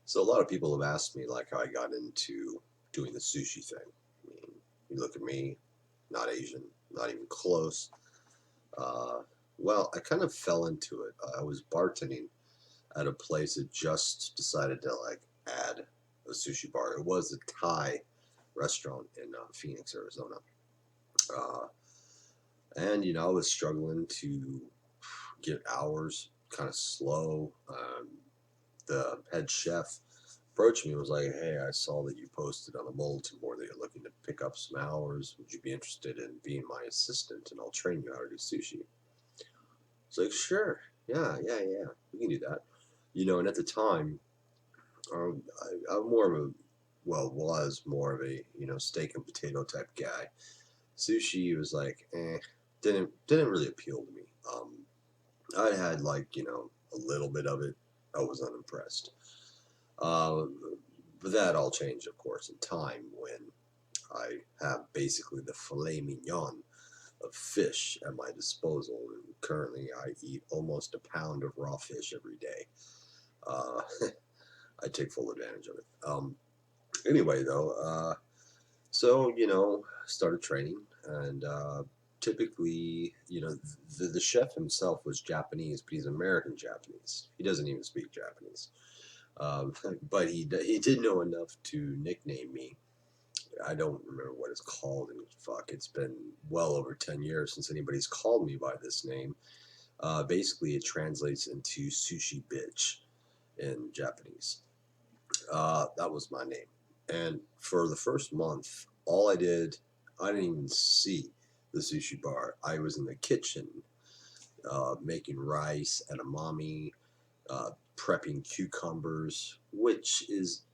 So a lot of people have asked me like how I got into doing the sushi thing. I mean, you look at me, not Asian, not even close. Uh, well, I kind of fell into it. I was bartending at a place that just decided to like add a sushi bar. It was a Thai restaurant in Phoenix, Arizona. Uh, and I was struggling to get hours, kind of slow. The head chef approached me and was like, "Hey, I saw that you posted on the bulletin board that you're looking to pick up some hours. Would you be interested in being my assistant and I'll train you how to do sushi?" It's like, "Sure, yeah, we can do that." And at the time, I'm more of a, well, was more of a, steak and potato type guy. Sushi was like, didn't really appeal to me. I had like, a little bit of it. I was unimpressed. Uh, but that all changed, of course, in time when I have basically the filet mignon of fish at my disposal. And currently, I eat almost a pound of raw fish every day. Uh, I take full advantage of it. Anyway, though, so, started training, and typically, the chef himself was Japanese, but he's American Japanese. He doesn't even speak Japanese. But he did know enough to nickname me. I don't remember what it's called, and fuck, it's been well over 10 years since anybody's called me by this name. Basically, it translates into sushi bitch in Japanese. That was my name. And for the first month, I didn't even see the sushi bar. I was in the kitchen making rice, edamame, prepping cucumbers, which is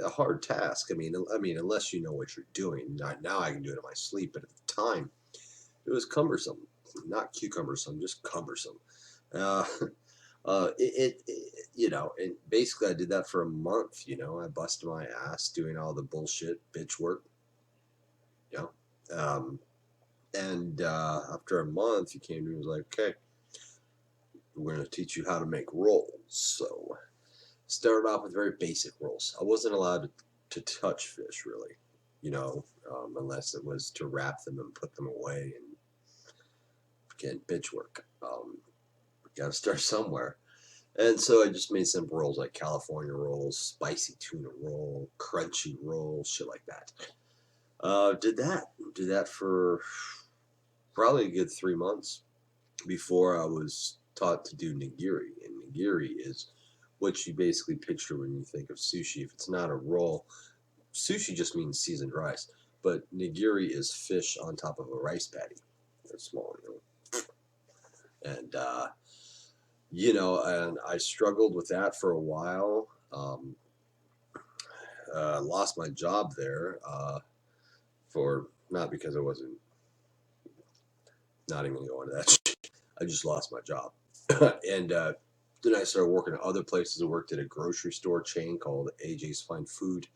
a hard task. I mean, unless you know what you're doing. Now I can do it in my sleep, but at the time, it was cumbersome. Not cucumbersome, just cumbersome. Uh, and basically I did that for a month. I busted my ass doing all the bullshit bitch work. You know, and after a month, he came to me and was like, "Okay, we're going to teach you how to make rolls." So started off with very basic rolls. I wasn't allowed to touch fish really, unless it was to wrap them and put them away. And again, bitch work. Got to start somewhere. And so I just made simple rolls like California rolls, spicy tuna roll, crunchy roll, shit like that. Did that for probably a good 3 months before I was taught to do nigiri. And nigiri is what you basically picture when you think of sushi. If it's not a roll, sushi just means seasoned rice, but nigiri is fish on top of a rice patty. They're small, and and I struggled with that for a while. Lost my job there for not because I wasn't not even going to go into that shit. I just lost my job, and then I started working at other places. I worked at a grocery store chain called AJ's Fine Food,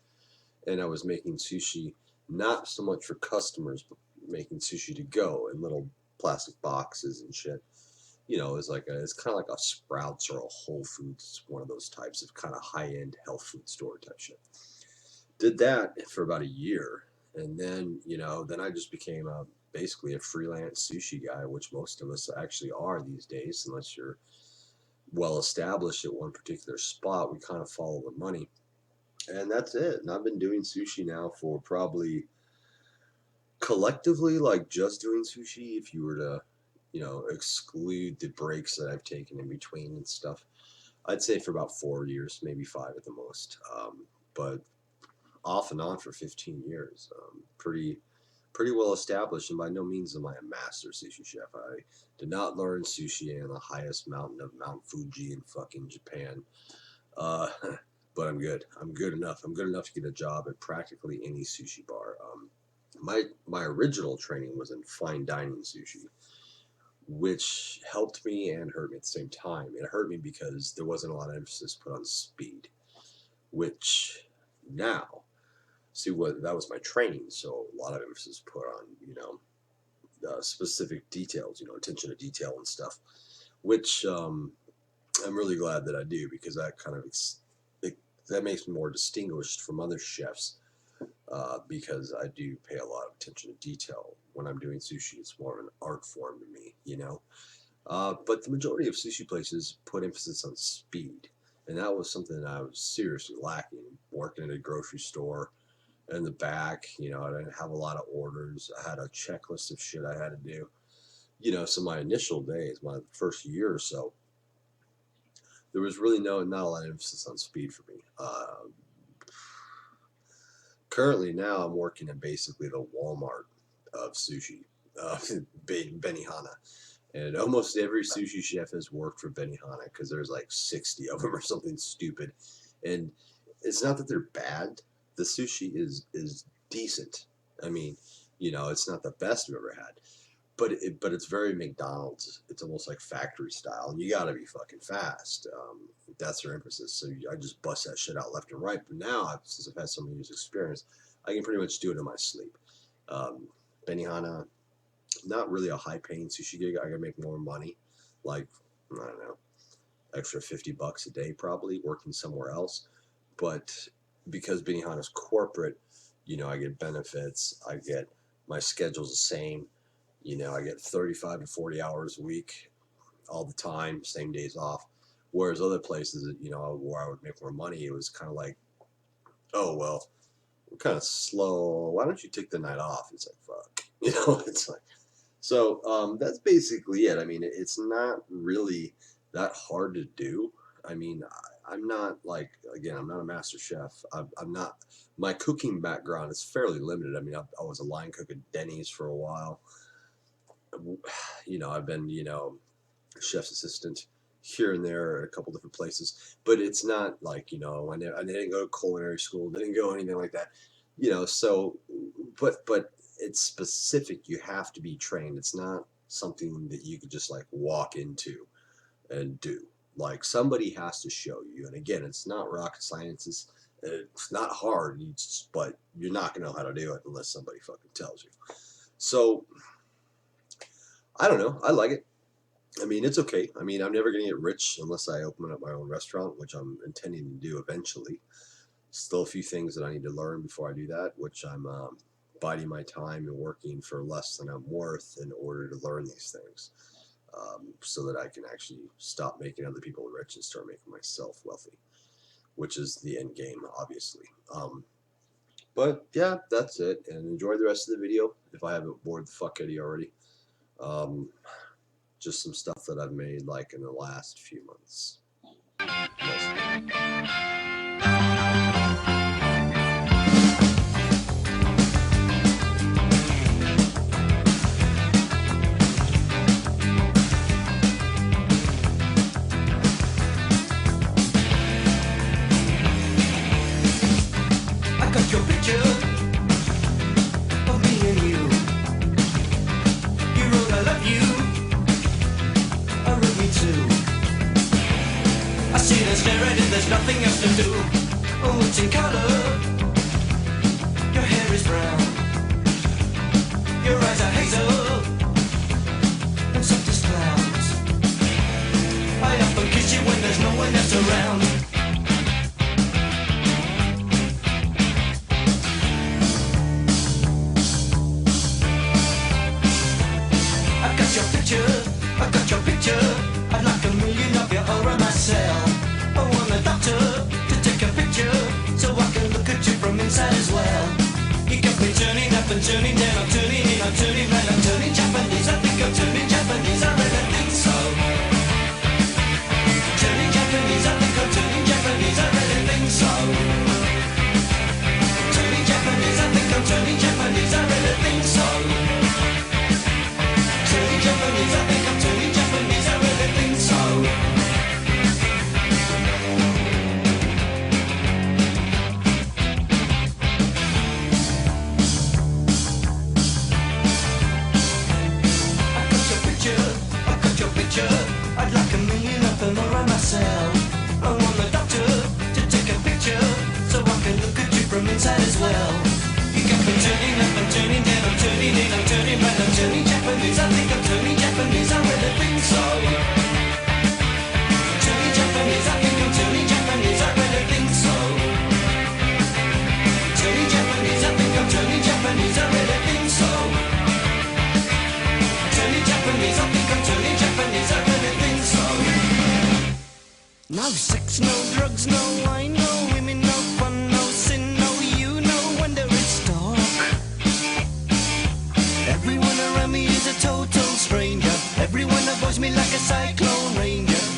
and I was making sushi not so much for customers, but making sushi to go in little plastic boxes and shit. It's kind of like a Sprouts or a Whole Foods, one of those types of kind of high end health food store type shit. Did that for about a year, and then I just became basically a freelance sushi guy, which most of us actually are these days, unless you're well established at one particular spot. We kind of follow the money, and that's it. And I've been doing sushi now for probably collectively, like just doing sushi, if you were to, exclude the breaks that I've taken in between and stuff, I'd say for about 4 years, maybe five at the most. But off and on for 15 years. Pretty well established, and by no means am I a master sushi chef. I did not learn sushi on the highest mountain of Mount Fuji in fucking Japan. Uh, but I'm good. I'm good enough. I'm good enough to get a job at practically any sushi bar. My original training was in fine dining sushi, which helped me and hurt me at the same time. It hurt me because there wasn't a lot of emphasis put on speed, which now, see, what that was my training, so a lot of emphasis put on specific details, attention to detail and stuff, which I'm really glad that I do, because that kind of that makes me more distinguished from other chefs, because I do pay a lot of attention to detail. When I'm doing sushi, it's more of an art form to me, you know. But the majority of sushi places put emphasis on speed, and that was something that I was seriously lacking. Working at a grocery store in the back, you know, I didn't have a lot of orders. I had a checklist of shit I had to do, you know. So my initial days, my first year or so, there was really not a lot of emphasis on speed for me. Currently now I'm working in basically the Walmart of sushi, Benihana. And almost every sushi chef has worked for Benihana because there's like 60 of them or something stupid. And it's not that they're bad. The sushi is decent. I mean, you know, it's not the best I've ever had, but it's very McDonald's. It's almost like factory style, and you got to be fucking fast. That's their emphasis. So I just bust that shit out left and right. But now, since I've had some years experience, I can pretty much do it in my sleep. Benihana, not really a high-paying sushi gig. I gotta make more money, like, I don't know, extra $50 a day probably working somewhere else. But because Benihana's corporate, you know, I get benefits. I get, my schedule's the same. You know, I get 35 to 40 hours a week all the time, same days off. Whereas other places, you know, where I would make more money, it was kind of like, oh, well, we're kind of slow. Why don't you take the night off? It's like, fuck. You know, it's like, so that's basically it. I mean, it's not really that hard to do. I mean, I'm not like, again, I'm not a master chef. I'm not, my cooking background is fairly limited. I mean, I was a line cook at Denny's for a while. You know, I've been, you know, chef's assistant here and there at a couple different places, but it's not like, you know, I didn't go to culinary school, didn't go anything like that, you know. So, but it's specific. You have to be trained. It's not something that you could just like walk into and do. Like, somebody has to show you. And again, it's not rocket science. It's not hard, but you're not going to know how to do it unless somebody fucking tells you. So, I don't know. I like it. I mean, it's okay. I mean, I'm never going to get rich unless I open up my own restaurant, which I'm intending to do eventually. Still a few things that I need to learn before I do that, which I'm biding my time and working for less than I'm worth in order to learn these things, so that I can actually stop making other people rich and start making myself wealthy, which is the end game, obviously. But yeah, that's it. And enjoy the rest of the video if I haven't bored the fuck out of you already. Just some stuff that I've made like in the last few months. I got your picture of me and you. You wrote I love you. I wrote me too. I see and stare at it, there's nothing else to do. Oh, it's in color. Your hair is brown. Your eyes are hazel and soft as clouds. I often kiss you when there's no one else around. I got your picture. I'd like a million of you all around my cell. I want a doctor to take a picture so I can look at you from inside as well. You got me turning up and turning down, I'm turning in, I'm turning right, I'm turning Japanese. I think I'm turning Japanese, I really think so. Turning Japanese, I think I'm turning Japanese, I really think so. Turning Japanese, I think I'm turning Japanese, I really think so. Japanese, I think I'm turning Japanese, I really think so. sex, no drugs, no wine, no women, no fun, no sin, no you, no wonder it's dark. Everyone around me is a total stranger. Everyone avoids me like a cyclone ranger.